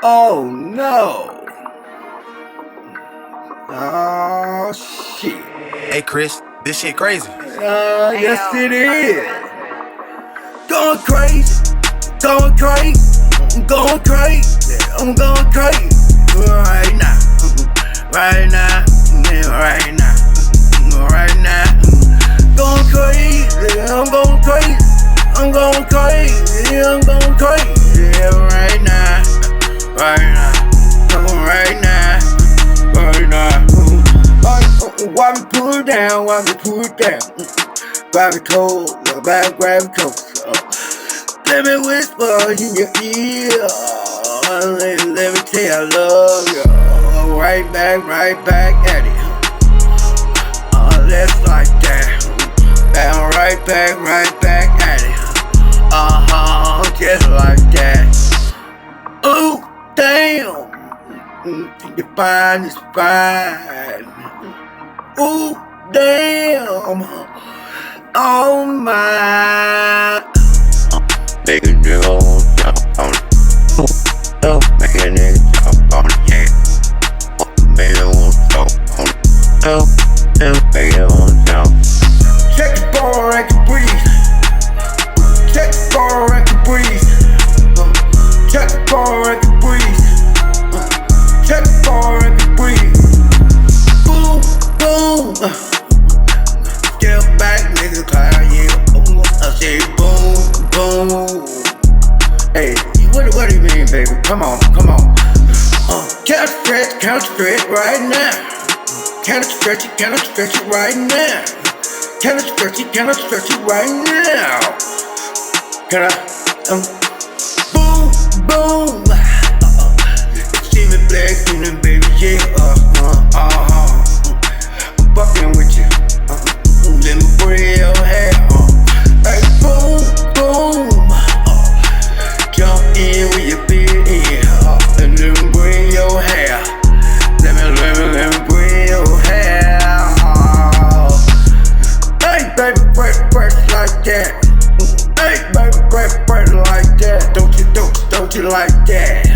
Oh no. Oh shit. Hey Chris, this shit crazy. Yes it is. Going crazy. Going crazy. I'm going crazy. I'm going crazy. Right now. Right now. Right now. Right now. Going crazy. I'm going crazy. I'm going crazy. I'm going crazy. Right now. Right now. Right now. Right now. Why me pull it down? Why me pull it down? Grab it cold. Grab it cold. Let me whisper in your ear. Let me tell you I love you. Right back at it. Let's like that. And right back at it. Just like that. Ooh, damn. You're fine, it's fine. Ooh, damn. Oh my. Make a nigga jump on it. Make a nigga jump on it, yeah. Make it want jump on it. Make it want jump. Check the bar, I can breathe. Check the bar, I can breathe. Check the bar, I can breathe. Check the bar, I can breathe. Boom, boom. Step back, nigga, cloud, yeah. I say boom, boom. Hey, what do you mean, baby? Come on. Count stretch right now. Count stretch it right now. Count stretch it right now. Can I, boom, boom. See me black in the baby, yeah, I'm fucking with you. Let me bring your hair, hey, boom, boom. Jump in with your big in, and let me bring your hair. Let me bring your hair. Hey, baby, break like that. Hey, baby, break like that. Don't you like that?